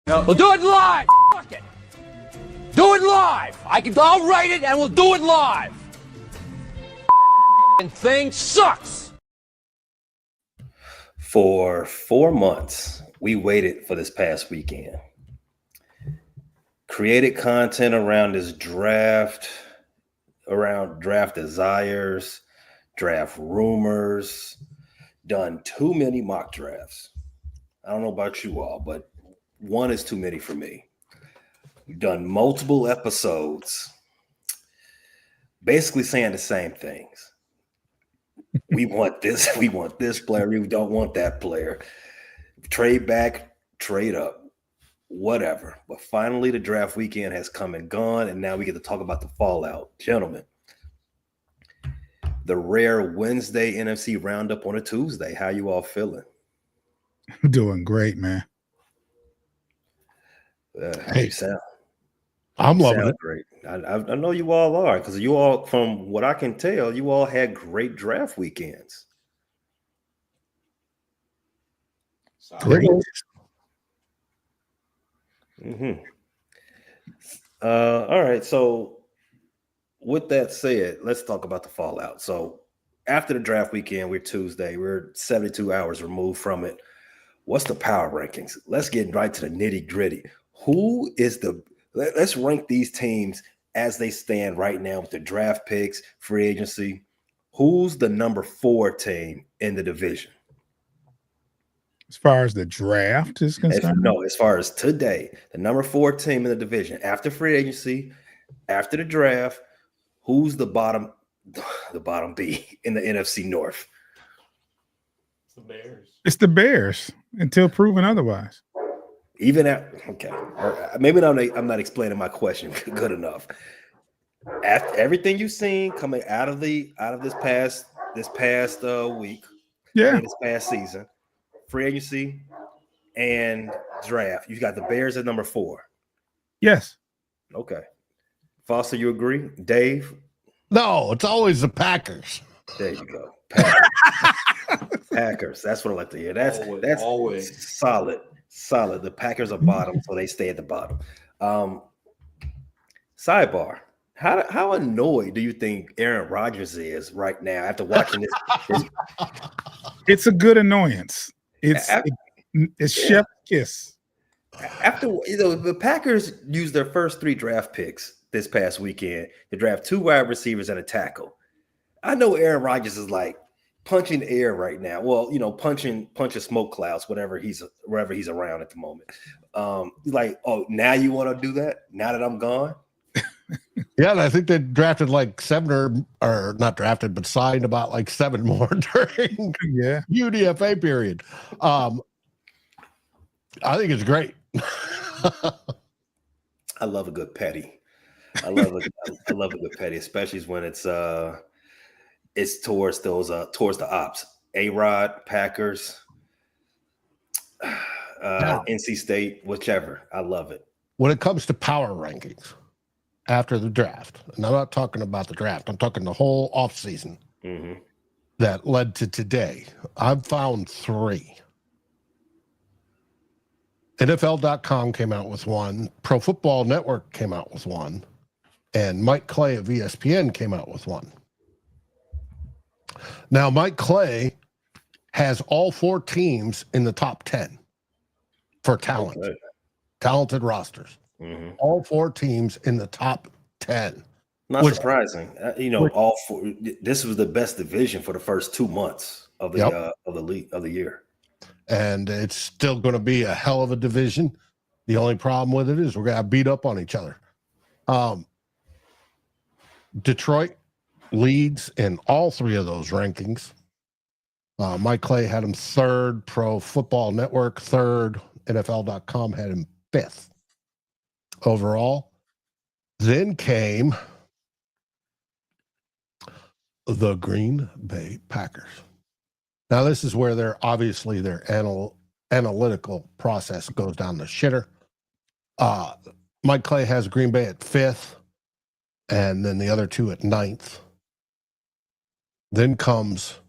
No, we'll do it live. Fuck it. Do it live. I'll write it and we'll do it live. And thing sucks. For 4 months, we waited for this past weekend. Created content around this draft, around draft desires, draft rumors, done too many mock drafts. I don't know about you all, but one is too many for me. We've done multiple episodes basically saying the same things. We want this player, we don't want that player. Trade back, trade up, whatever. But finally, the draft weekend has come and gone, and now we get to talk about the fallout. Gentlemen, the rare Wednesday NFC roundup on a Tuesday. How you all feeling? I'm doing great, man. Hey, sound. I'm loving it. Great. I know you all are, because you all, from what I can tell, you all had great draft weekends. Great. All right. So, with that said, let's talk about the fallout. So, after the draft weekend, we're Tuesday. We're 72 hours removed from it. What's the power rankings? Let's get right to the nitty gritty. Let's rank these teams as they stand right now with the draft picks, free agency. Who's the number 4 team in the division? As far as the draft is concerned? As far as today, the number 4 team in the division after free agency, after the draft, who's the bottom B in the NFC North? It's the Bears. It's the Bears until proven otherwise. Even okay, or maybe I'm not explaining my question good enough. After everything you've seen coming out of this past week, this past season, free agency and draft, you got the Bears at number 4. Yes. Okay, Foster, you agree? Dave? No, it's always the Packers. There you go, Packers. That's what I like to hear. That's always solid. The Packers are bottom, so they stay at the bottom. Sidebar: How annoyed do you think Aaron Rodgers is right now after watching this? It's a good annoyance. It's chef kiss. After the Packers used their first 3 draft picks this past weekend to draft 2 wide receivers and a tackle. I know Aaron Rodgers is like punching air right now. Well, punching smoke clouds, wherever he's around at the moment. He's like, oh, now you want to do that? Now that I'm gone? Yeah, and I think they drafted like 7 or not drafted, but signed about like 7 more during UDFA period. I think it's great. I love a good petty. I love a good petty, especially when it's towards the ops. A-Rod, Packers, NC State, whichever. I love it. When it comes to power rankings after the draft, and I'm not talking about the draft, I'm talking the whole offseason that led to today, I've found 3. NFL.com came out with one, Pro Football Network came out with one, and Mike Clay of ESPN came out with one. Now, Mike Clay has all 4 teams in the top 10 for talent, talented rosters. All 4 teams in the top 10. Not surprising. All 4. This was the best division for the first 2 months of the year, and it's still going to be a hell of a division. The only problem with it is we're going to beat up on each other. Detroit leads in all 3 of those rankings. Mike Clay had him 3rd, Pro Football Network 3rd, NFL.com had him 5th overall. Then came the Green Bay Packers. Now, this is where their analytical process goes down the shitter. Mike Clay has Green Bay at 5th, and then the other 2 at 9th. Then comes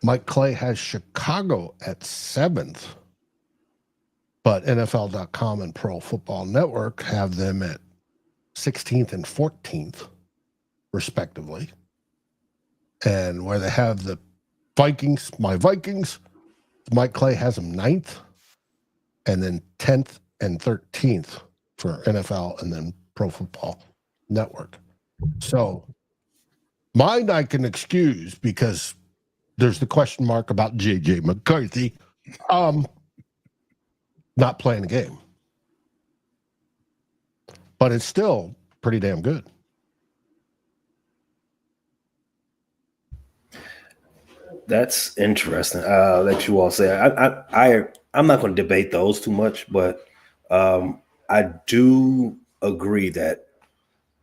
Mike Clay has Chicago at 7th, but NFL.com and Pro Football Network have them at 16th and 14th, respectively. And where they have the Vikings, my Vikings, Mike Clay has them 9th, and then 10th and 13th for NFL and then Pro Football Network. So mine I can excuse because there's the question mark about J.J. McCarthy not playing the game. But it's still pretty damn good. That's interesting. I'll let you all say. I'm not going to debate those too much, but I do agree that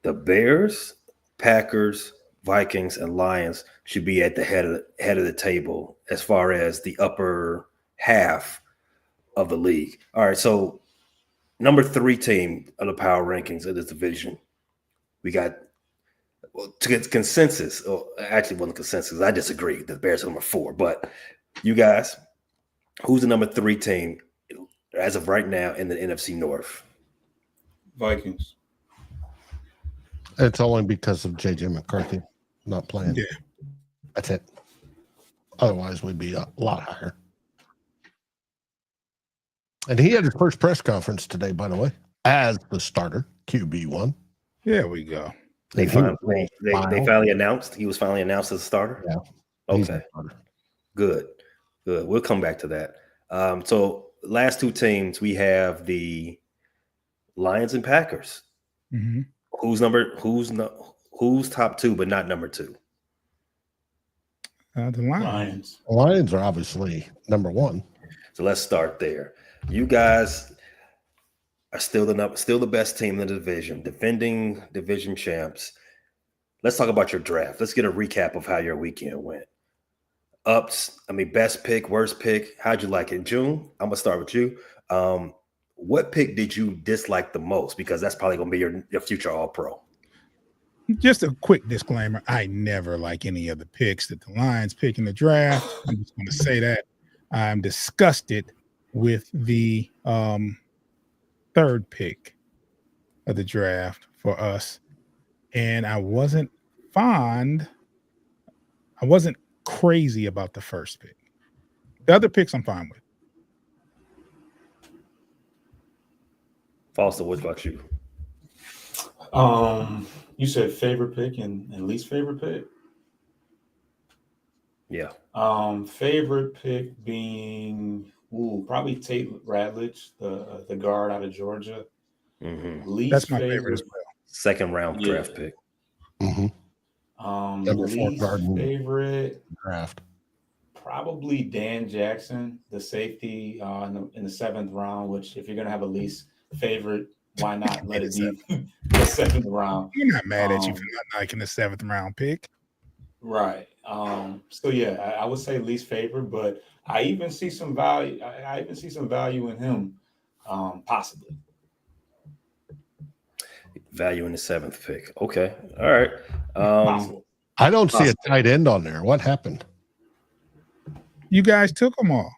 the Bears, Packers, Vikings, and Lions should be at the head of the table as far as the upper half of the league. All right, so number 3 team of the power rankings of this division, we got to get consensus. Or actually, wasn't consensus. I disagree. The Bears are number 4, but you guys, who's the number 3 team as of right now in the NFC North? Vikings. It's only because of J.J. McCarthy not playing. Yeah. That's it. Otherwise, we'd be a lot higher. And he had his first press conference today, by the way, as the starter, QB1. There we go. They finally announced he was finally announced as a starter. Yeah. Okay. Good. We'll come back to that. So last 2 teams, we have the Lions and Packers. Mm-hmm. Who's top 2 but not number 2? The Lions. Lions are obviously number 1. So let's start there. You guys are still the best team in the division, defending division champs. Let's talk about your draft. Let's get a recap of how your weekend went. Best pick, worst pick. How'd you like it? June, I'm gonna start with you. What pick did you dislike the most? Because that's probably gonna be your future All-Pro. Just a quick disclaimer: I never like any of the picks that the Lions pick in the draft. I'm just going to say that I'm disgusted with the 3rd pick of the draft for us, and I wasn't crazy about the 1st pick. The other picks I'm fine with. Foster, what about you? You said favorite pick and least favorite pick? Yeah. Favorite pick being probably Tate Radledge, the guard out of Georgia. Mm-hmm. That's my favorite as well. 2nd round draft pick. Mm-hmm. Least favorite draft. Probably Dan Jackson, the safety in the 7th round. Which, if you're gonna have a least favorite, why not let it be the 7th round? You're not mad at you for not liking the 7th round pick, right? So yeah, I would say least favorite, but I even see some value. I even see some value in him, possibly. Value in the 7th pick. Okay. All right. I don't see a tight end on there. What happened? You guys took them all.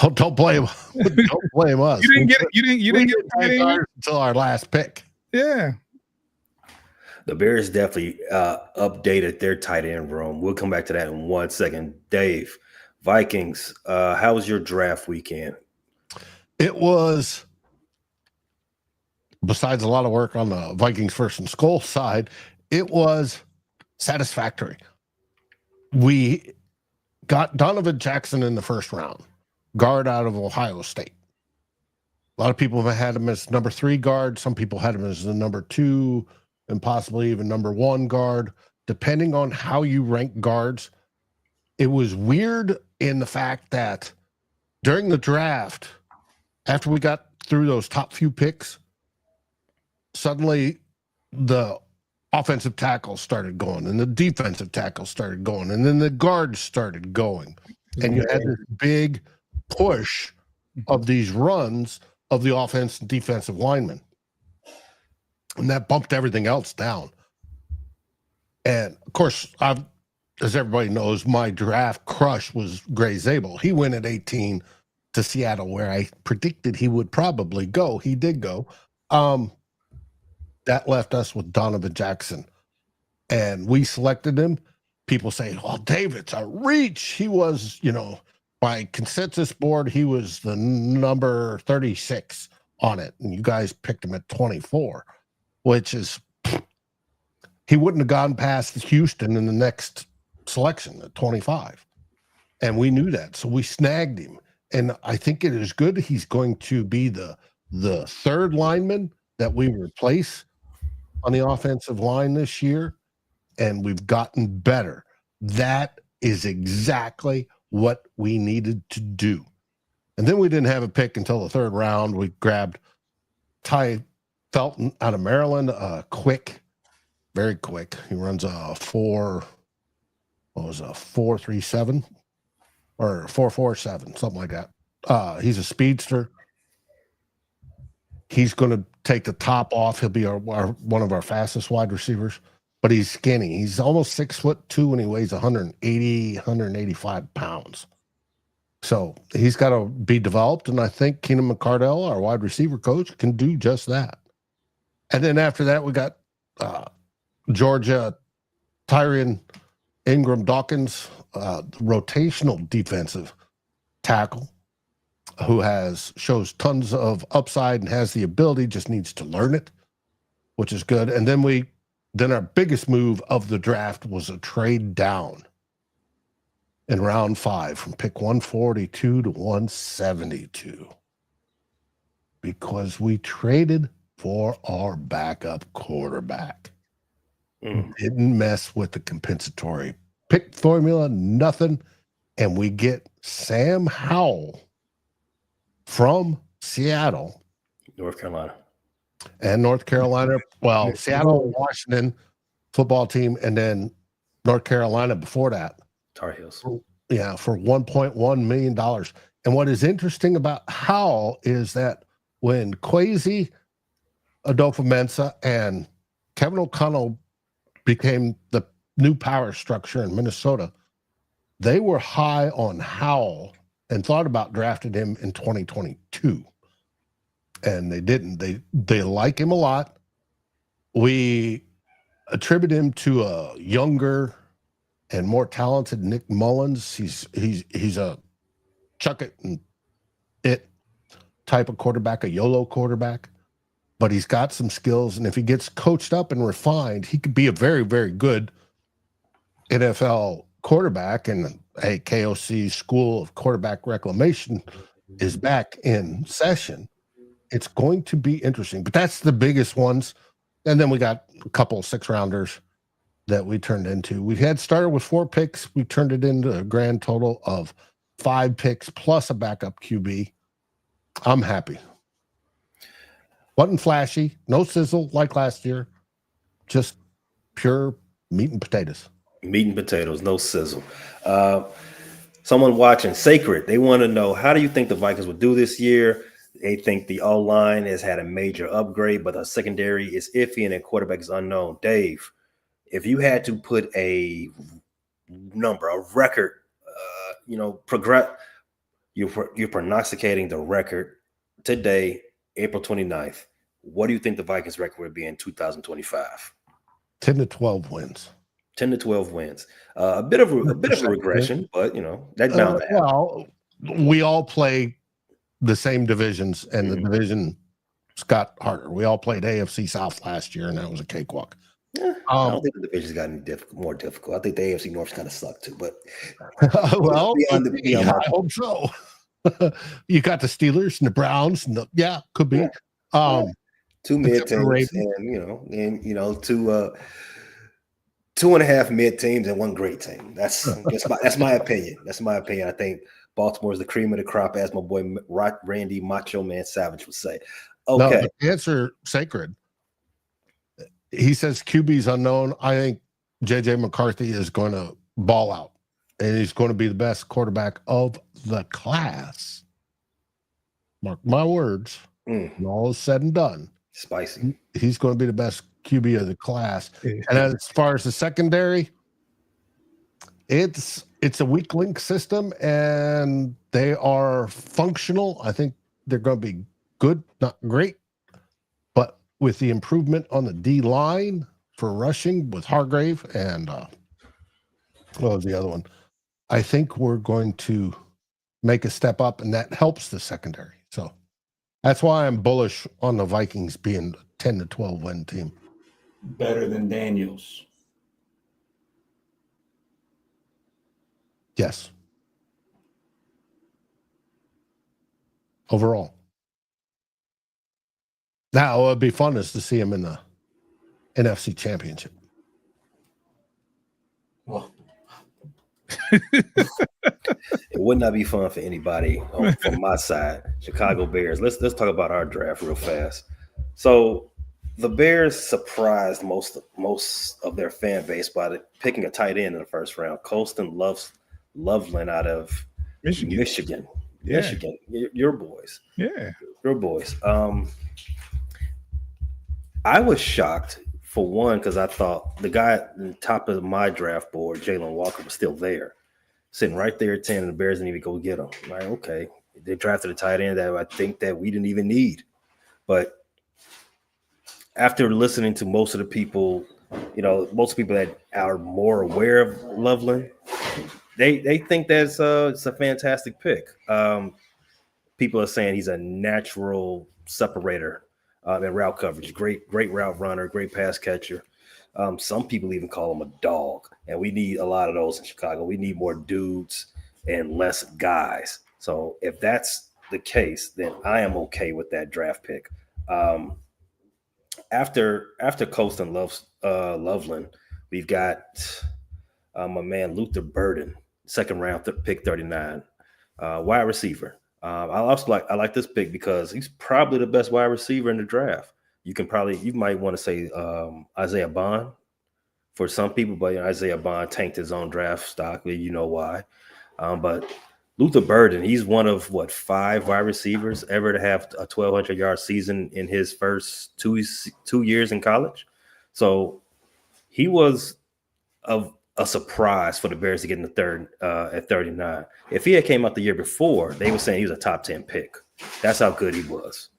Oh, don't blame us. You didn't get a tight end until our last pick. Yeah. The Bears definitely updated their tight end room. We'll come back to that in 1 second. Dave, Vikings, how was your draft weekend? It was, besides a lot of work on the Vikings first and goal side, it was satisfactory. We got Donovan Jackson in the 1st round, guard out of Ohio State. A lot of people have had him as number 3 guard. Some people had him as the number 2 and possibly even number 1 guard, depending on how you rank guards. It was weird in the fact that during the draft, after we got through those top few picks, suddenly the offensive tackles started going and the defensive tackles started going and then the guards started going. And you had this big push of these runs of the offense and defensive linemen. And that bumped everything else down. And of course, I've as everybody knows, my draft crush was Gray Zabel. He went at 18 to Seattle, where I predicted he would probably go. He did go. That left us with Donovan Jackson, and we selected him. People say, "Oh, David's a reach." He was, by consensus board, he was the number 36 on it, and you guys picked him at 24, which is he wouldn't have gone past Houston in the next selection at 25, and we knew that, so we snagged him. And I think it is good. He's going to be the third lineman that we replace on the offensive line this year, and we've gotten better. That is exactly what we needed to do. And then we didn't have a pick until the third round. We grabbed Ty Felton out of Maryland, quick, very quick. He runs a 4.37 or 4.47, something like that. He's a speedster. He's going to take the top off. He'll be one of our fastest wide receivers, but he's skinny. He's almost 6'2", and he weighs 185 pounds. So he's got to be developed, and I think Keenan McCardell, our wide receiver coach, can do just that. And then after that, we got Georgia Tyrion Ingram Dawkins, rotational defensive tackle, who shows tons of upside and has the ability, just needs to learn it, which is good. And then our biggest move of the draft was a trade down in round 5 from pick 142 to 172, because we traded for our backup quarterback. Didn't mess with the compensatory pick formula, nothing. And we get Sam Howell from Seattle, North Carolina. Well, Seattle, Washington football team, and then North Carolina before that. Tar Heels. Yeah, for $1.1 million. And what is interesting about Howell is that when Kwesi Adolfo-Mensah and Kevin O'Connell became the new power structure in Minnesota, they were high on Howell and thought about drafting him in 2022. And they didn't. They like him a lot. We attribute him to a younger and more talented Nick Mullins. He's a chuck it and it type of quarterback, a YOLO quarterback, but he's got some skills. And if he gets coached up and refined, he could be a very, very good NFL quarterback. And KOC School of Quarterback Reclamation is back in session. It's going to be interesting, but that's the biggest ones. And then we got a couple of 6-rounders that we turned into. We had started with 4 picks. We turned it into a grand total of 5 picks plus a backup QB. I'm happy. Wasn't flashy, no sizzle like last year, just pure meat and potatoes. Meat and potatoes, no sizzle. Someone watching Sacred, they want to know, how do you think the Vikings will do this year? They think the O-line has had a major upgrade, but the secondary is iffy and the quarterback is unknown. Dave, if you had to put a number, a record, you're prognosticating the record today, April 29th. What do you think the Vikings record would be in 2025? 10 to 12 wins. 10 to 12 wins. A bit of a regression, but that's bound to happen. Well, we all play the same divisions, and the division got harder. We all played AFC South last year, and that was a cakewalk. Yeah, I don't think the division's gotten more difficult. I think the AFC North's kind of sucked too, but well, I hope so. You got the Steelers and the Browns, and could be. Two mid teams, and 2.5 mid teams and 1 great team. That's my opinion. That's my opinion. I think Baltimore is the cream of the crop, as my boy Randy Macho Man Savage would say. Okay, no, the answer, Sacred. He says QB's unknown. I think JJ McCarthy is going to ball out, and he's going to be the best quarterback of the class. Mark my words. When all is said and done, spicy. He's going to be the best QB of the class. And as far as the secondary, It's a weak link system, and they are functional. I think they're going to be good, not great, but with the improvement on the D line for rushing with Hargrave and what was the other one? I think we're going to make a step up, and that helps the secondary. So that's why I'm bullish on the Vikings being a 10 to 12 win team. Better than Daniels. Yes. Overall. Now, it would be fun is to see him in the NFC Championship. Well, It would not be fun for anybody from my side. Chicago Bears. Let's talk about our draft real fast. So the Bears surprised most of their fan base by picking a tight end in the first round. Colston Loveland out of Michigan. Yeah. Michigan. Your boys. Yeah. Your boys. I was shocked for one because I thought the guy at the top of my draft board, Jalen Walker, was still there, sitting right there at 10, and the Bears didn't even go get him. I'm like, okay, they drafted a tight end that I think that we didn't even need. But after listening to most of the people, most people that are more aware of Loveland, they think that's it's a fantastic pick. People are saying he's a natural separator in route coverage. Great route runner, great pass catcher. Some people even call him a dog, and we need a lot of those in Chicago. We need more dudes and less guys. So if that's the case, then I am okay with that draft pick. After Colston Loveland, we've got my man Luther Burden, second round pick 39, wide receiver. I like this pick because he's probably the best wide receiver in the draft. You might want to say Isaiah Bond for some people, but Isaiah Bond tanked his own draft stock. You know why? But Luther Burden, he's one of 5 wide receivers ever to have a 1,200-yard season in his first two years in college. So he was a surprise for the Bears to get in the third at 39. If he had came out the year before, they were saying he was a top 10 pick. That's how good he was.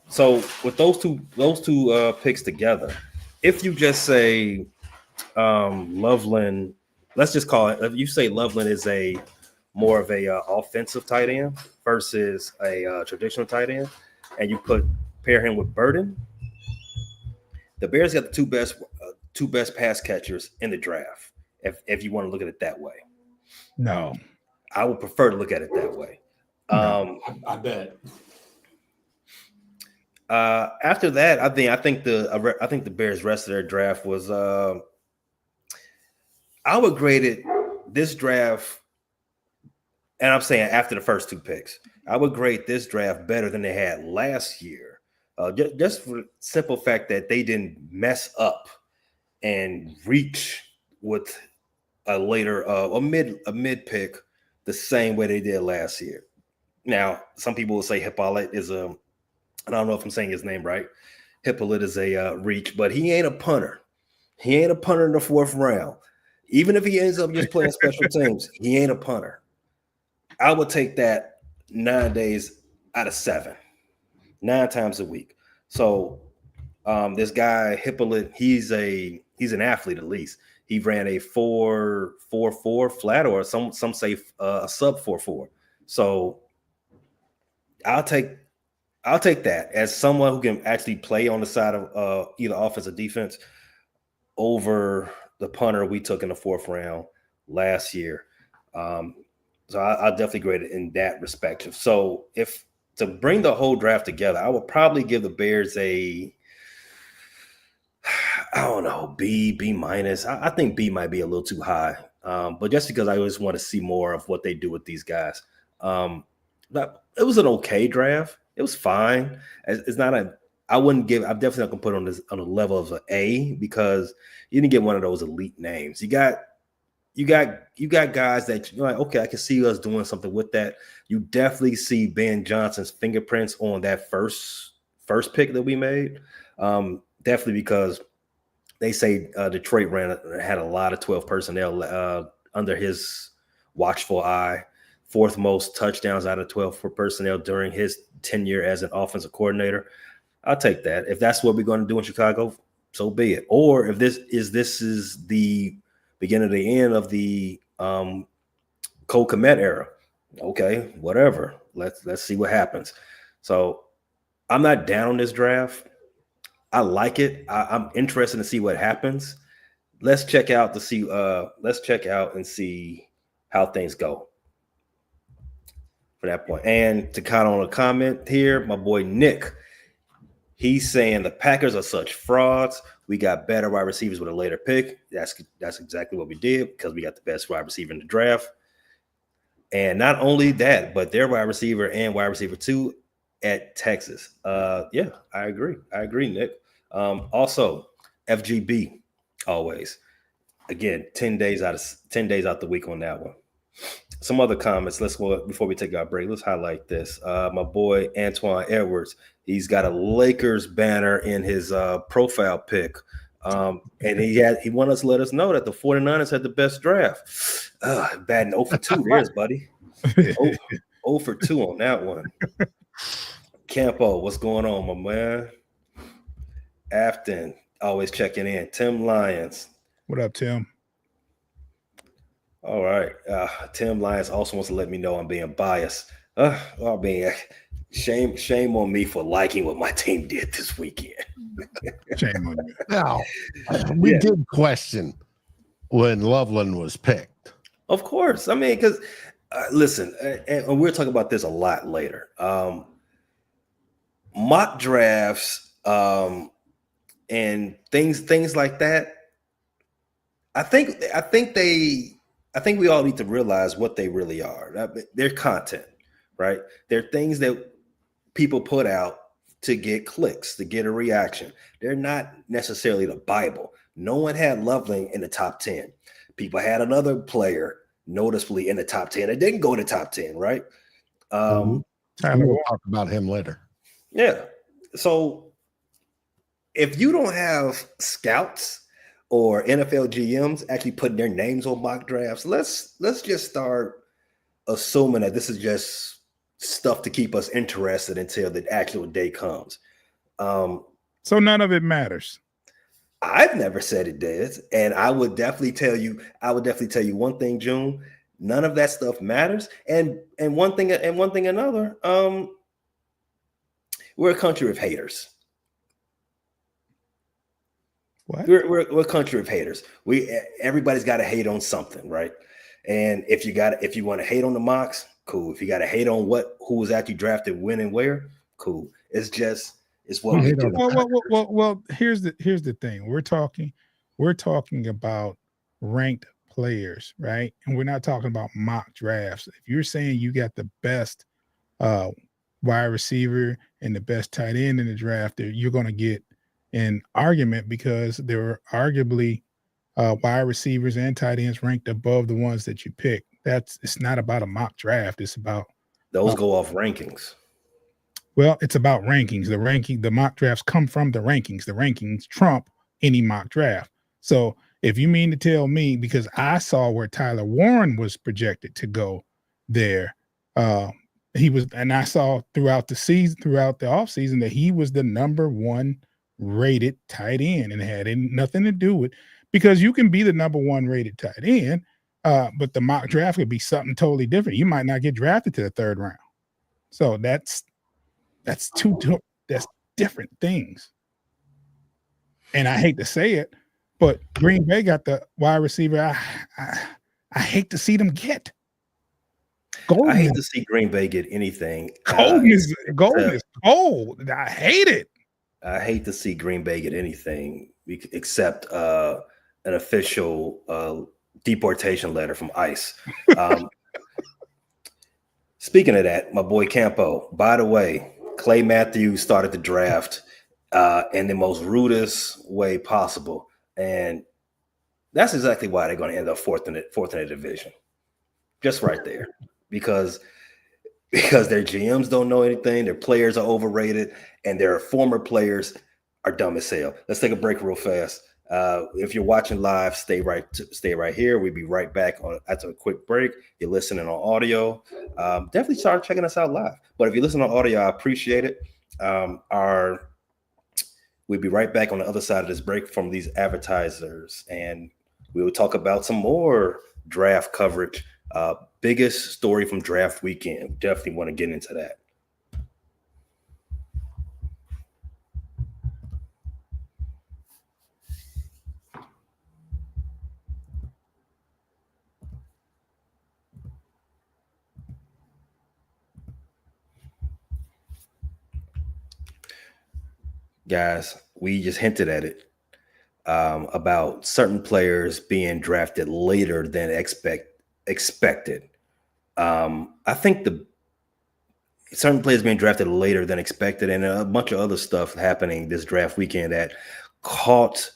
So with those two picks together, if you just say Loveland, let's just call it. If you say Loveland is a more of a offensive tight end versus a traditional tight end, and you pair him with Burden, the Bears got the two best pass catchers in the draft. If you want to look at it that way, No, I would prefer to look at it that way. I bet. After that, I think the Bears' rest of their draft was. I would grade it this draft, and I'm saying after the first 2 picks, I would grade this draft better than they had last year. Just for the simple fact that they didn't mess up and reach with a later a mid pick the same way they did last year. Now, some people will say Hippolyte is I don't know if I'm saying his name right. Hippolyte is a reach, but he ain't a punter. He ain't a punter in the 4th round. Even if he ends up just playing special teams, he ain't a punter. I would take that 9 days out of 7, 9 times a week. So this guy Hippolyte, he's an athlete at least. He ran a 4.44 flat, or some say a sub 4.4. So I'll take that as someone who can actually play on the side of either offense or defense over the punter we took in the 4th round last year. So I'll definitely grade it in that respect. So if to bring the whole draft together, I would probably give the Bears I don't know, B minus. I think B might be a little too high, but just because I always want to see more of what they do with these guys. But it was an okay draft. It was fine. It's not I'm definitely not gonna put it on a level of an A because you didn't get one of those elite names. You got guys that you're like, okay, I can see us doing something with that. You definitely see Ben Johnson's fingerprints on that first pick that we made. Definitely because they say Detroit had a lot of 12 personnel under his watchful eye. Fourth most touchdowns out of 12 for personnel during his tenure as an offensive coordinator. I'll take that. If that's what we're going to do in Chicago, so be it. Or if this is the beginning of the end of the Cole Kmet era, okay, whatever. Let's see what happens. So I'm not down on this draft. I like it. I'm interested to see what happens. Let's check out and see how things go from that point. And to count on a comment here, my boy Nick, he's saying the Packers are such frauds. We got better wide receivers with a later pick. That's exactly what we did because we got the best wide receiver in the draft. And not only that, but their wide receiver and wide receiver 2 at Texas. Yeah, I agree, Nick. Also, FGB always. Again, 10 days out the week on that one. Some other comments. Let's go before we take our break. Let's highlight this. My boy Antoine Edwards. He's got a Lakers banner in his profile pic. And he wanted us to let us know that the 49ers had the best draft. Batting 0 for 2 there's, buddy. 0 for 2 on that one. Campo, what's going on, my man? Afton, always checking in. Tim Lyons. What up, Tim? All right. Tim Lyons also wants to let me know I'm being biased. Shame on me for liking what my team did this weekend. Shame on you. Now, we did question when Loveland was picked. Of course. I mean, because listen, and we'll talk about this a lot later. Mock drafts and things like that. I think we all need to realize what they really are. They're content, right? They're things that people put out to get clicks, to get a reaction. They're not necessarily the Bible. No one had Loveland in the top 10. People had another player noticeably in the top 10. It didn't go to the top 10, right? We'll talk about him later. Yeah. So if you don't have scouts or NFL GMs actually putting their names on mock drafts, let's just start assuming that this is just stuff to keep us interested until the actual day comes. So none of it matters. I've never said it does, and I would definitely tell you one thing, June. None of that stuff matters. And one thing another. We're a country of haters. What? We're a country of haters. Everybody's got to hate on something, right? And if you want to hate on the mocks, cool. If you got to hate on who was actually drafted, when and where, cool. It's what we do. Well, here's the thing. We're talking about ranked players, right? And we're not talking about mock drafts. If you're saying you got the best wide receiver and the best tight end in the draft, you're going to get an argument because there were arguably wide receivers and tight ends ranked above the ones that you pick. It's not about a mock draft. It's about those go off rankings. Well, it's about rankings. The mock drafts come from the rankings. The rankings trump any mock draft. So if you mean to tell me, because I saw where Tyler Warren was projected to go there, and I saw throughout the offseason that he was the number 1 rated tight end, and it had nothing to do with, because you can be the number 1 rated tight end, but the mock draft could be something totally different. You might not get drafted to the 3rd round. So that's different things. And I hate to say it, but Green Bay got the wide receiver I hate to see them get. I hate to see Green Bay get anything. Golden is cold. I hate it. I hate to see Green Bay get anything except an official deportation letter from ICE. Speaking of that, my boy Campo, by the way, Clay Matthews started the draft in the most rudest way possible. And that's exactly why they're going to end up fourth in the division. Just right there. Because their GMs don't know anything, their players are overrated, and their former players are dumb as hell. Let's take a break real fast. If you're watching live, stay right here. We'll be right back after a quick break. If you're listening on audio, definitely start checking us out live. But if you listen on audio, I appreciate it. We'll be right back on the other side of this break from these advertisers, and we will talk about some more draft coverage. Biggest story from draft weekend. Definitely want to get into that. Guys, we just hinted at it about certain players being drafted later than expected. I think certain players being drafted later than expected, and a bunch of other stuff happening this draft weekend that caught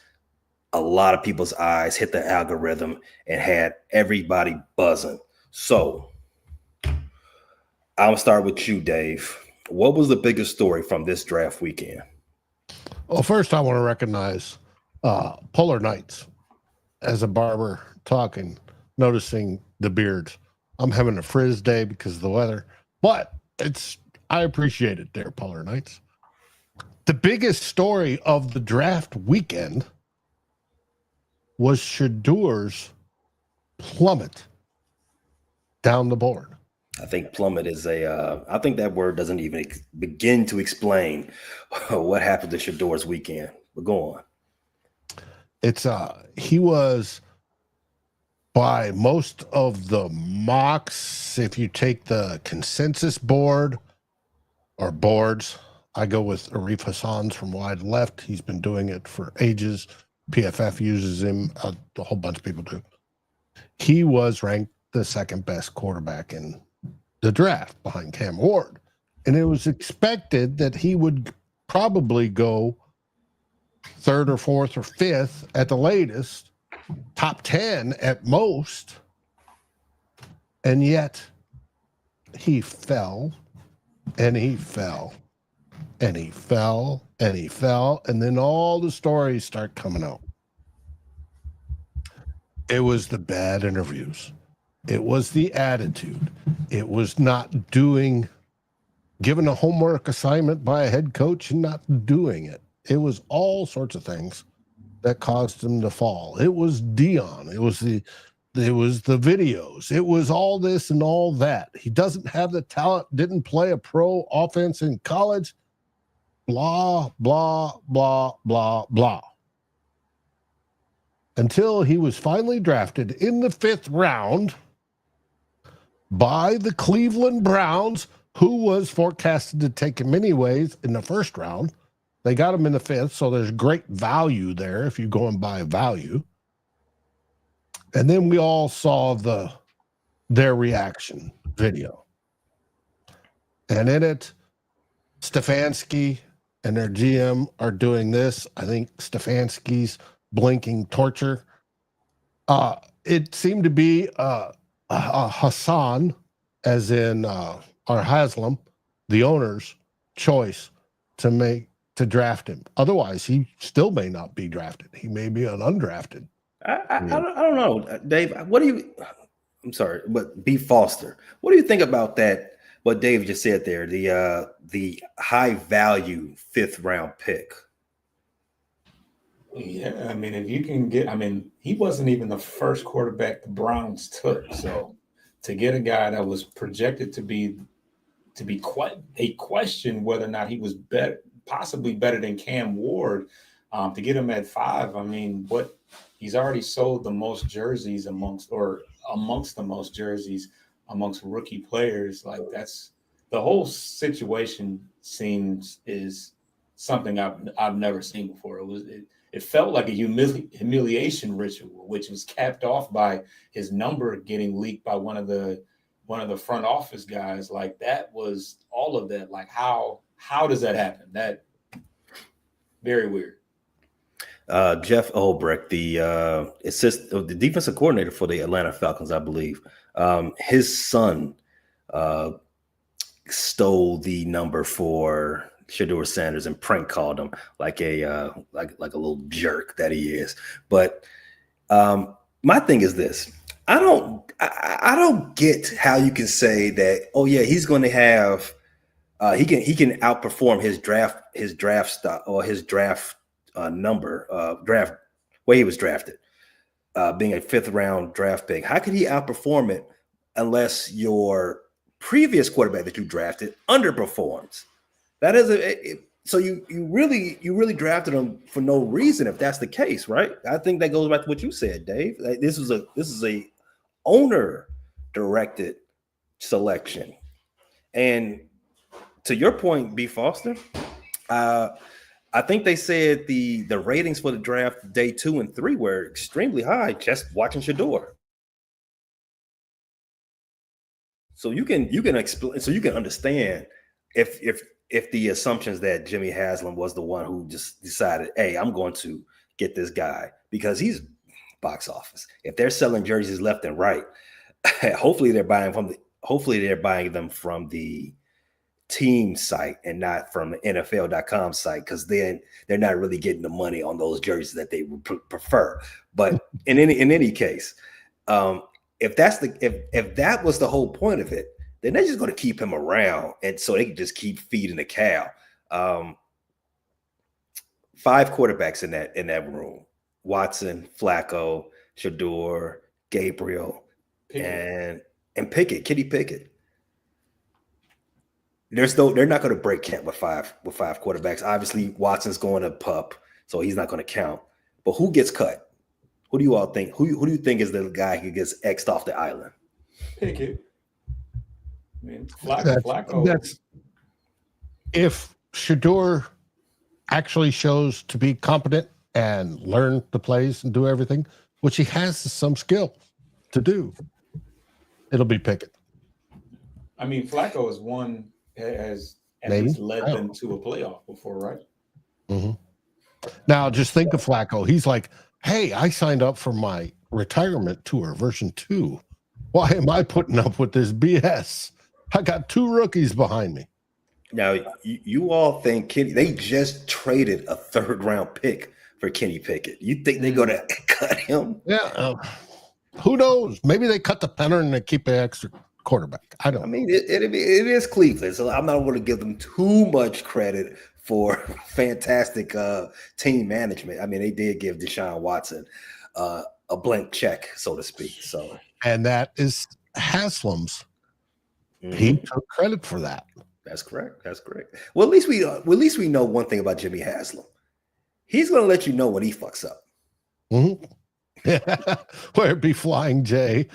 a lot of people's eyes, hit the algorithm, and had everybody buzzing. So I'll start with you, Dave. What was the biggest story from this draft weekend? Well, first I want to recognize Polar Nights as a barber talking, noticing the beards. I'm having a frizz day because of the weather, but I appreciate it there, Polar Nights. The biggest story of the draft weekend was Shadur's plummet down the board. I think plummet is I think that word doesn't even begin to explain what happened to Shadur's weekend. But go on. He was, by most of the mocks, if you take the consensus board or boards, I go with Arif Hassan's from wide left. He's been doing it for ages. PFF uses him. A whole bunch of people do. He was ranked the second best quarterback in the draft behind Cam Ward. And it was expected that he would probably go third or fourth or fifth at the latest, top 10 at most. And yet he fell and he fell and he fell and he fell. And then all the stories start coming out. It was the bad interviews. It was the attitude. It was not given a homework assignment by a head coach and not doing it. It was all sorts of things that caused him to fall. It was Dion. It was the videos. It was all this and all that. He doesn't have the talent, didn't play a pro offense in college. Blah, blah, blah, blah, blah. Until he was finally drafted in the 5th round by the Cleveland Browns, who was forecasted to take him anyways in the 1st round. They got him in the 5th, so there's great value there if you go and buy value. And then we all saw their reaction video. And in it, Stefanski and their GM are doing this. I think Stefanski's blinking torture. It seemed to be Hassan, as in or Haslam, the owner's choice to draft him. Otherwise, he still may not be drafted. He may be an undrafted. I don't know, Dave. I'm sorry, but B. Foster. What do you think about that? What Dave just said there, the high value 5th round pick. Yeah, I mean, if you can get, he wasn't even the first quarterback the Browns took. So to get a guy that was projected to be quite a question whether or not he was possibly better than Cam Ward, to get him at 5, he's already sold the most jerseys amongst the most jerseys amongst rookie players. Like, that's the whole situation is something I've never seen before. It felt like a humiliation ritual, which was capped off by his number getting leaked by one of the front office guys. Like, that was all of that. Like, how does that happen? That very weird. Jeff Ulbrich, the defensive coordinator for the Atlanta Falcons, I believe, his son stole the number for Shador Sanders and prank called him like a little jerk that he is. But my thing is this: I don't get how you can say that. Oh yeah, he's going to have he can outperform his draft stock or his draft draft where he was drafted, being a 5th round draft pick. How could he outperform it unless your previous quarterback that you drafted underperforms? That is so you really drafted him for no reason if that's the case, right? I think that goes back to what you said, Dave. Like, this is a owner directed selection. And to your point, B. Foster, I think they said the ratings for the draft day 2 and 3 were extremely high just watching Shador. So you can explain, so you can understand if the assumptions that Jimmy Haslam was the one who just decided, hey, I'm going to get this guy because he's box office. If they're selling jerseys left and right, hopefully they're buying them from the team site and not from the NFL.com site, because then they're not really getting the money on those jerseys that they would prefer. But in any case, if that was the whole point of it, then they're just going to keep him around, and so they can just keep feeding the cow. 5 quarterbacks in that room: Watson, Flacco, Shador, Gabriel, Pickett. and Pickett, Kenny Pickett. They're not going to break camp with five quarterbacks. Obviously, Watson's going to pup, so he's not going to count. But who gets cut? Who do you all think? Who do you think is the guy who gets X'd off the island? Pickett. I mean, Flacco. That's if Shador actually shows to be competent and learn the plays and do everything, which he has some skill to do, it'll be Pickett. I mean, Flacco has at Maybe. least led them to a playoff before, right? Mm-hmm. Now, just think of Flacco. He's like, hey, I signed up for my retirement tour version 2. Why am I putting up with this BS? I got 2 rookies behind me. Now, you all think they just traded a 3rd round pick for Kenny Pickett. You think they're going to cut him? Yeah. Who knows? Maybe they cut the punter and they keep an extra quarterback. I don't. I mean, it is Cleveland, so I'm not going to give them too much credit for fantastic team management. I mean, they did give Deshaun Watson a blank check, so to speak. So, and that is Haslam's. Mm-hmm. He took credit for that. That's correct. Well, at least we know one thing about Jimmy Haslam. He's going to let you know when he fucks up. Mm-hmm. Yeah, whether it be Flying J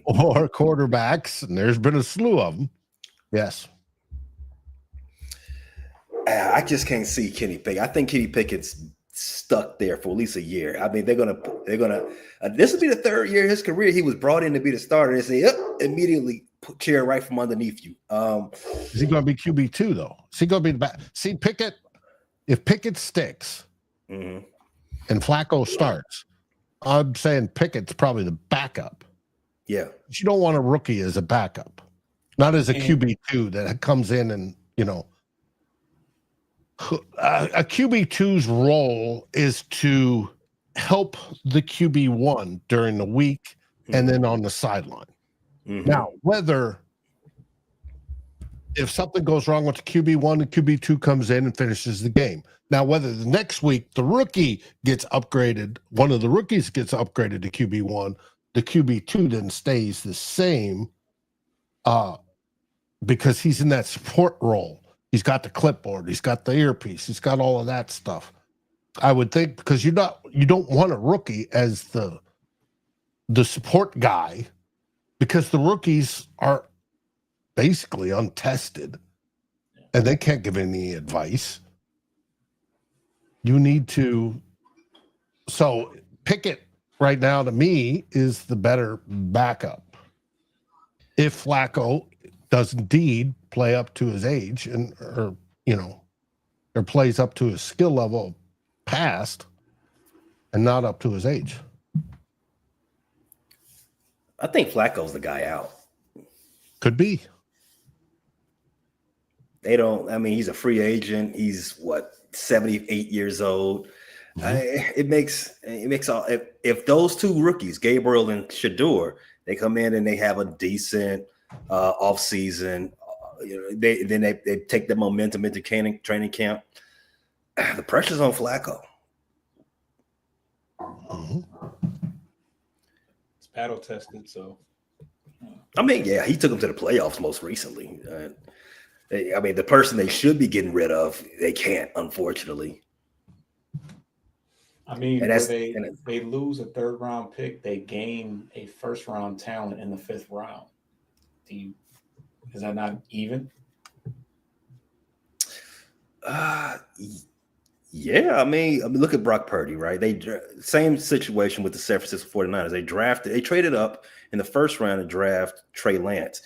or quarterbacks, and there's been a slew of them. Yes. I just can't see Kenny Pickett. I think Kenny Pickett's stuck there for at least a year. I mean, they're gonna. This will be the 3rd year of his career. He was brought in to be the starter. They say, yep, immediately put chair right from underneath you. Is he going to be QB2 though? Is he going to be the back? See, Pickett. If Pickett sticks, mm-hmm. and Flacco starts, I'm saying Pickett's probably the backup. Yeah, but you don't want a rookie as a backup, not as a QB2 that comes in and a QB2's role is to help the QB1 during the week and then on the sideline. Mm-hmm. Now, if something goes wrong with the QB1, the QB2 comes in and finishes the game. Now, whether the next week the rookie gets upgraded, one of the rookies gets upgraded to QB1, the QB2 then stays the same because he's in that support role. He's got the clipboard. He's got the earpiece. He's got all of that stuff. I would think because you don't want a rookie as the support guy because the rookies are basically untested and they can't give any advice. You need to. So Pickett right now to me is the better backup. If Flacco does indeed play up to his age or plays up to his skill level past and not up to his age. I think Flacco's the guy out. Could be. They don't. I mean, he's a free agent. He's what 78 years old. It makes all if those two rookies, Gabriel and Shador, they come in and they have a decent offseason. They take the momentum into training camp. The pressure's on Flacco. It's battle tested, so. I mean, yeah, he took them to the playoffs most recently. I mean, the person they should be getting rid of, they can't, unfortunately. I mean, they lose a 3rd round pick, they gain a 1st round talent in the 5th round. Is that not even? Yeah, I mean, look at Brock Purdy, right? Same situation with the San Francisco 49ers. They traded up in the 1st round to draft Trey Lance.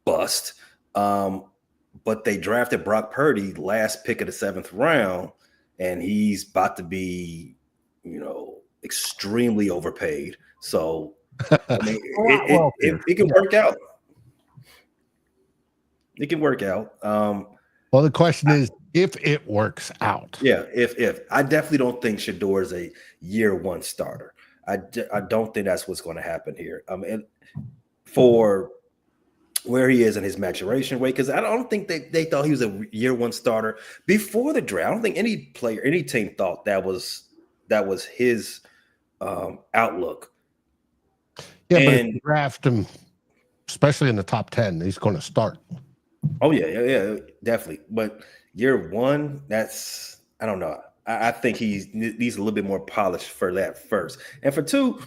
Bust. But they drafted Brock Purdy last pick of the 7th round, and he's about to be, extremely overpaid. So, I mean, it can work out. It can work out. Well, the question is if it works out. Yeah, if I definitely don't think Shador is a year 1 starter. I don't think that's what's going to happen here. For where he is in his maturation rate, because I don't think they thought he was a year 1 starter before the draft. I don't think any team thought that was his outlook. Yeah, but if you draft him, especially in the top 10, he's going to start. Oh yeah, definitely. But year 1, I don't know. I think he needs a little bit more polish for that first, and for 2,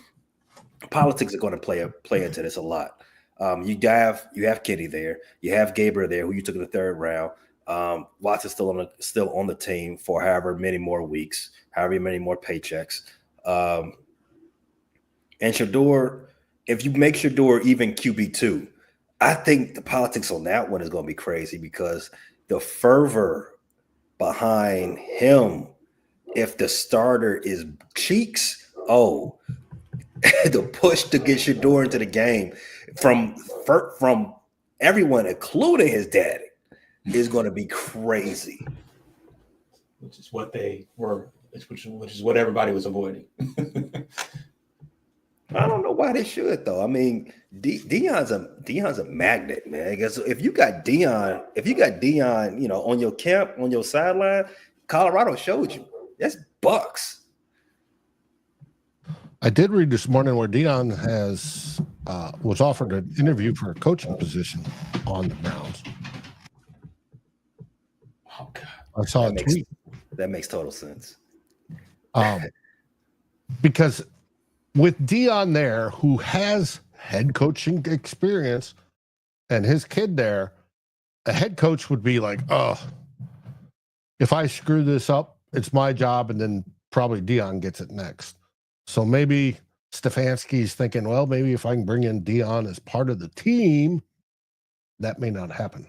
politics are going to play into this a lot. You have Kitty there, you have Gabriel there, who you took in the 3rd round. Watson's still on the team for however many more weeks, however many more paychecks. And Shador, if you make Shador even QB2, I think the politics on that one is going to be crazy because the fervor behind him, if the starter is Cheeks, the push to get Shador into the game from everyone, including his daddy, is going to be crazy. Which is what they were, which is what everybody was avoiding. I don't know why they should though. I mean, Deion's a magnet, man. I guess if you got Deion, on your camp, on your sideline, Colorado showed you. That's bucks. I did read this morning where Deion was offered an interview for a coaching position on the Browns. Oh God! I saw a tweet. That makes total sense. Because with Deion there, who has head coaching experience, and his kid there, a head coach would be like, "Oh, if I screw this up, it's my job," and then probably Deion gets it next. So maybe Stefanski's thinking, well, maybe if I can bring in Deion as part of the team, that may not happen.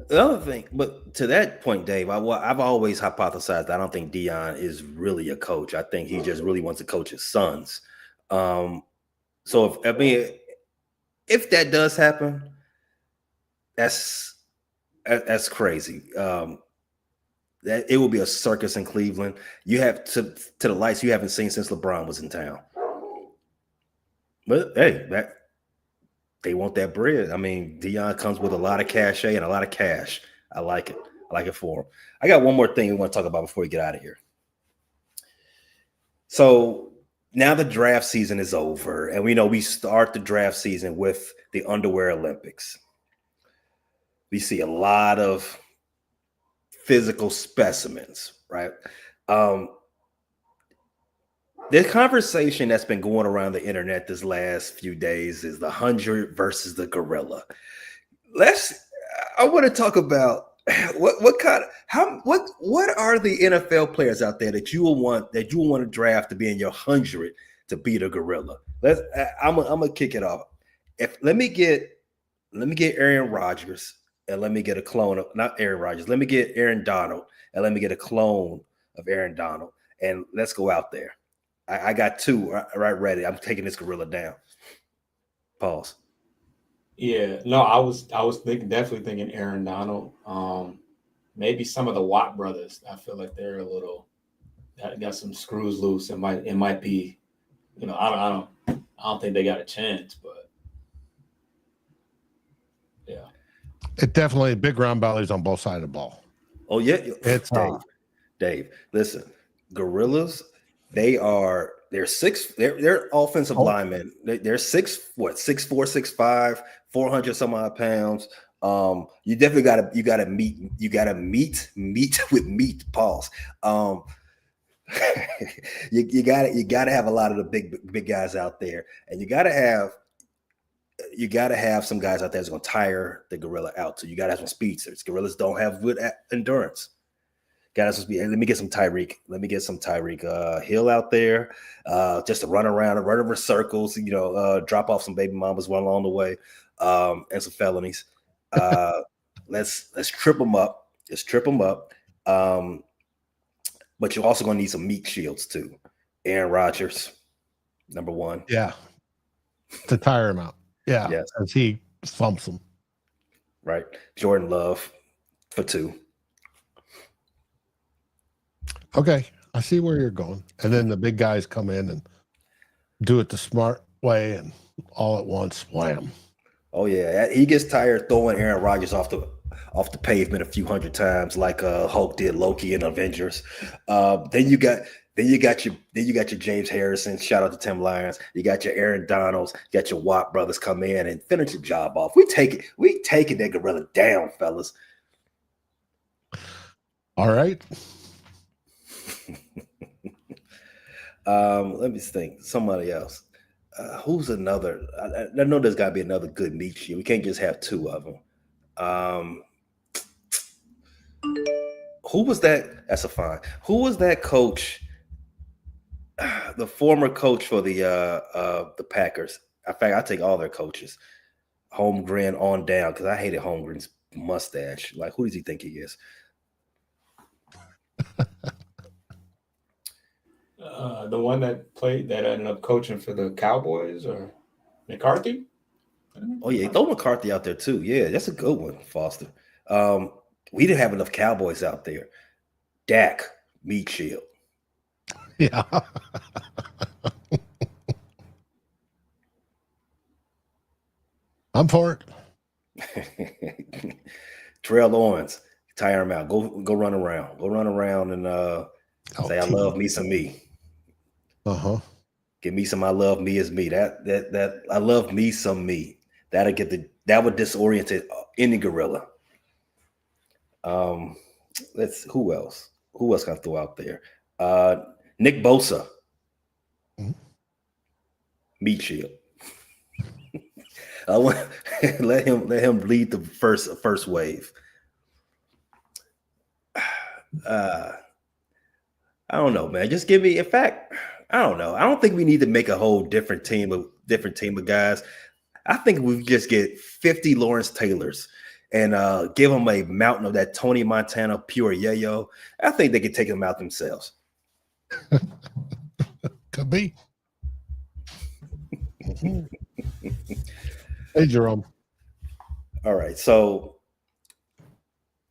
The other thing, but to that point, Dave, I've always hypothesized I don't think Deion is really a coach. I think he just really wants to coach his sons. So if that does happen, that's crazy. That it will be a circus in Cleveland. You have to the lights you haven't seen since LeBron was in town. But hey, they want that bread. I mean, Deion comes with a lot of cachet and a lot of cash. I like it. I like it for him. I got one more thing we want to talk about before we get out of here. So now the draft season is over, and we know we start the draft season with the Underwear Olympics. We see a lot of physical specimens, right? The conversation that's been going around the internet this last few days is the 100 versus the gorilla. I want to talk about what are the NFL players out there that you will want to draft to be in your 100 to beat a gorilla? I'm gonna kick it off. Let me get Aaron Rodgers and let me get a clone of not Aaron Rodgers. Let me get Aaron Donald and let me get a clone of Aaron Donald, and let's go out there. I got two right ready. I'm taking this gorilla down. Pause. Yeah, no, I was definitely thinking Aaron Donald. Maybe some of the Watt brothers. I feel like they're a little got some screws loose. It might be, I don't think they got a chance, but yeah. It definitely big ground bellies on both sides of the ball. Oh yeah, It's Dave. Listen, Gorillas. They're offensive oh, linemen. They're 6'4", 6'5", 400 some odd pounds. You definitely gotta meet with meat. Pause. You gotta have a lot of the big guys out there, and you gotta have some guys out there that's gonna tire the gorilla out. So you gotta have some speedsters. Gorillas don't have good endurance. Gotta have some speed. Let me get some Tyreek. Hill out there, just to run around and run over circles. Drop off some baby mamas one along the way, and some felonies. Let's trip them up. Let's trip them up. But you're also gonna need some meat shields too. Aaron Rodgers, number one. yeah, to tire him out. Yeah, Yes. as he thumps them. Right. Jordan Love for 2. Okay, I see where you're going. And then the big guys come in and do it the smart way and all at once, wham. Oh yeah, he gets tired throwing Aaron Rodgers off the pavement a few hundred times, like Hulk did Loki in Avengers. Then you got your James Harrison. Shout out to Tim Lyons. You got your Aaron Donalds. You got your Watt brothers come in and finish the job off. We taking that gorilla down, fellas. All right. Let me think. Somebody else. Who's another? I know there's got to be another good meat shield. We can't just have 2 of them. Who was that? That's a fine. Who was that coach? The former coach for the Packers. In fact, I take all their coaches. Holmgren on down, because I hated Holmgren's mustache. Like, who does he think he is? The one that ended up coaching for the Cowboys, or McCarthy? Oh yeah, throw McCarthy out there too. Yeah, that's a good one, Foster. We didn't have enough Cowboys out there. Dak, meat shield. Yeah. I'm for it. Terrell Owens, tire him out. Go run around. Go run around and say, I love me some me. Uh-huh. Give me some I love me as me. That I love me some me. That would disorient any gorilla. Who else? Who else can I throw out there? Nick Bosa. Mm-hmm. Meat shield. I want let him lead the first wave. I don't know, man. Just give me. In fact, I don't know. I don't think we need to make a whole different team of guys. I think we just get 50 Lawrence Taylors and give them a mountain of that Tony Montana pure yayo. I think they could take them out themselves. Could be. Hey, Jerome. All right. So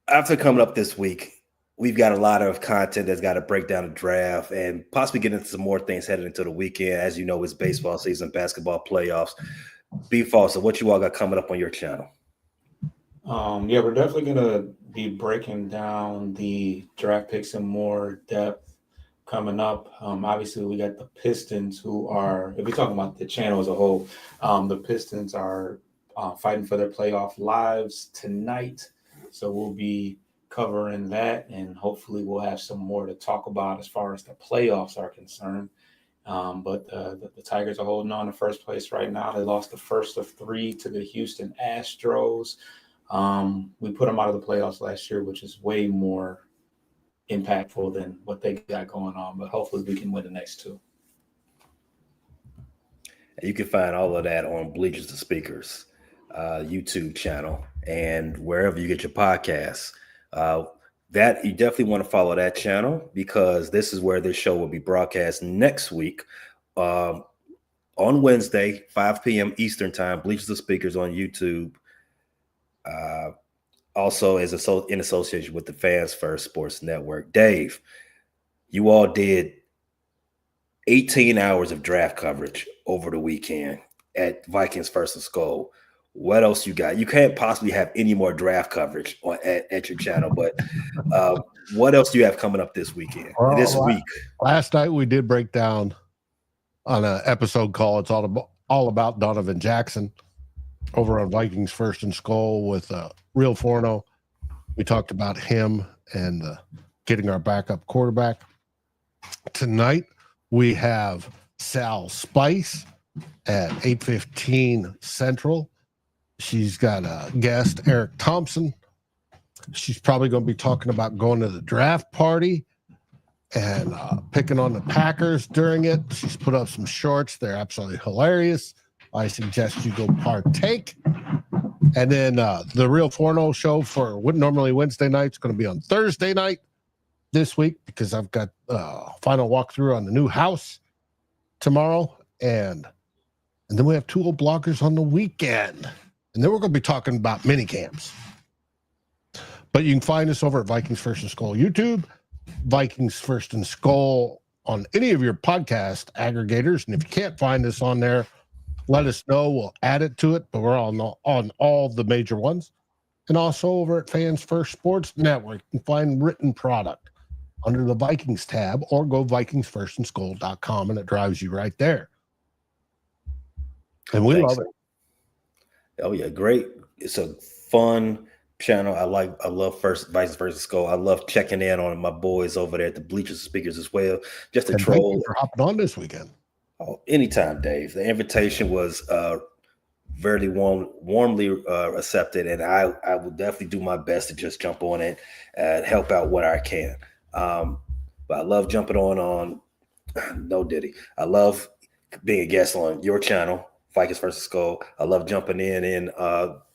after coming up this week, we've got a lot of content that's got to break down the draft and possibly get into some more things headed into the weekend. As you know, it's baseball season, basketball playoffs. B. Foster, what you all got coming up on your channel? Yeah, we're definitely going to be breaking down the draft picks in more depth coming up. Obviously, we got the Pistons, who are, if we're talking about the channel as a whole, the Pistons are fighting for their playoff lives tonight. So we'll be covering that, and hopefully we'll have some more to talk about as far as the playoffs are concerned. But the Tigers are holding on to first place right now. They lost the first of 3 to the Houston Astros. We put them out of the playoffs last year, which is way more impactful than what they got going on. But hopefully we can win the next 2. You can find all of that on Bleachers to Speakers YouTube channel and wherever you get your podcasts. That you definitely want to follow that channel, because this is where this show will be broadcast next week. on Wednesday, 5 p.m. Eastern time, Bleachers the Speakers on YouTube. Also in association with the Fans First Sports Network. Dave, you all did 18 hours of draft coverage over the weekend at Vikings First and Skull. What else you got? You can't possibly have any more draft coverage at your channel, but what else do you have coming up this weekend? This week? Last night we did break down on an episode call. It's all about Donovan Jackson over on Vikings First and Skull with Real Forno. We talked about him and getting our backup quarterback. Tonight we have Sal Spice at 8:15 Central. She's got a guest, Eric Thompson. She's probably going to be talking about going to the draft party and picking on the Packers during it. She's put up some shorts. They're absolutely hilarious. I suggest you go partake. And then the Real Forno show for what normally Wednesday night is going to be on Thursday night this week because I've got final walkthrough on the new house tomorrow. And then we have two old bloggers on the weekend. And then we're going to be talking about mini camps. But you can find us over at Vikings First and Skull YouTube, Vikings First and Skull on any of your podcast aggregators. And if you can't find us on there, let us know. We'll add it to it. But we're on all the major ones. And also over at Fans First Sports Network, you can find written product under the Vikings tab or go VikingsFirstandSkull.com and it drives you right there. And we love it. Oh yeah, great. It's a fun channel. I love Vikings First Skull. I love checking in on my boys over there at the Bleachers Speakers as well. Just to troll. Thank you for hopping on this weekend. Oh, anytime, Dave. The invitation was very warmly accepted, and I will definitely do my best to just jump on it and help out what I can. But I love jumping on no Diddy. I love being a guest on your channel, Vikings First Skull. I love jumping in and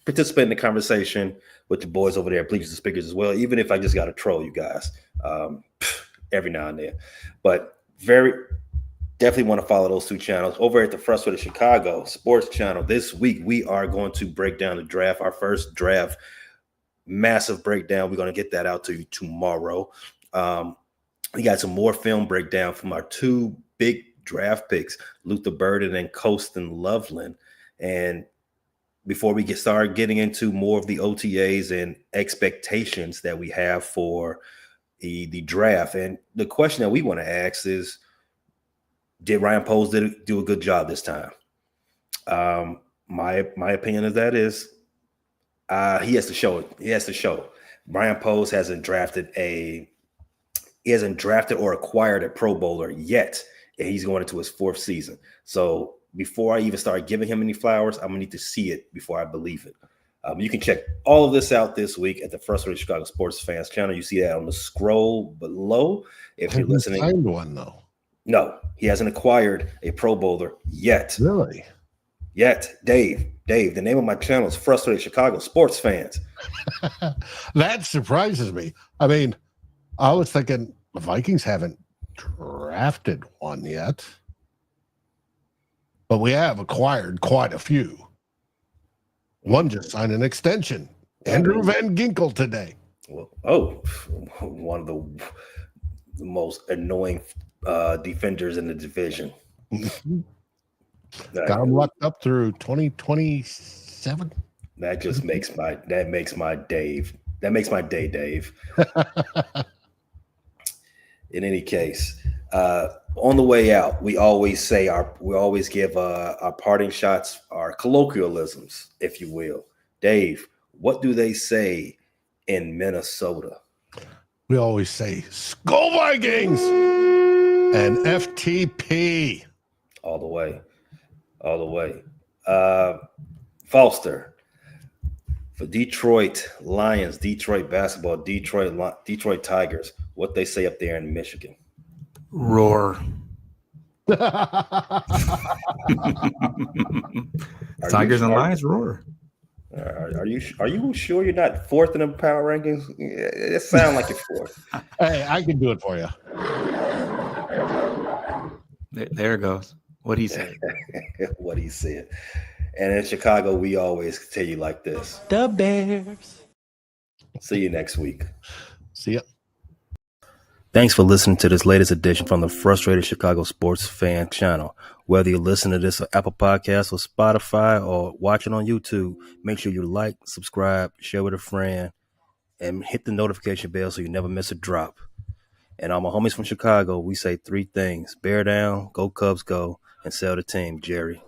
participating in the conversation with the boys over there at Bleachers and Speakers as well, even if I just got to troll you guys every now and then. But definitely want to follow those two channels. Over at the Frustrated Chicago Sports channel this week, we are going to break down the draft, our first draft, massive breakdown. We're going to get that out to you tomorrow. We got some more film breakdown from our two big draft picks, Luther Burden and Colston Loveland. And before we get started getting into more of the OTAs and expectations that we have for the draft, and the question that we want to ask is, did Ryan Poles do a good job this time? My opinion of that is he has to show it. He has to show. Ryan Poles hasn't drafted or acquired a Pro Bowler yet, and he's going into his fourth season. So before I even start giving him any flowers, I'm gonna need to see it before I believe it. You can check all of this out this week at the Frustrated Chicago Sports Fans channel. You see that on the scroll below. If you're listening, signed one though. No, he hasn't acquired a Pro Bowler yet. Really? Yet, Dave. The name of my channel is Frustrated Chicago Sports Fans. That surprises me. I mean, I was thinking the Vikings haven't drafted one yet, but we have acquired quite a few. One just signed an extension. Andrew Van Ginkel today. One of the most annoying defenders in the division. Got him locked up through 2027. That makes my day, Dave. In any case, on the way out, we always give our parting shots, our colloquialisms, if you will. Dave, what do they say in Minnesota? We always say Skull Vikings and FTP. All the way. Foster, for Detroit Lions, Detroit basketball, Detroit Tigers, what they say up there in Michigan? Roar. Tigers and Lions roar. Are you sure you're not fourth in the power rankings? It sounds like you're fourth. Hey, I can do it for you. There it goes. What he said. What he said. And in Chicago, we always tell you like this. The Bears. See you next week. See ya. Thanks for listening to this latest edition from the Frustrated Chicago Sports Fan channel. Whether you listen to this on Apple Podcasts or Spotify or watching on YouTube, make sure you like, subscribe, share with a friend, and hit the notification bell so you never miss a drop. And all my homies from Chicago, we say three things: bear down, go Cubs go, and sell the team, Jerry.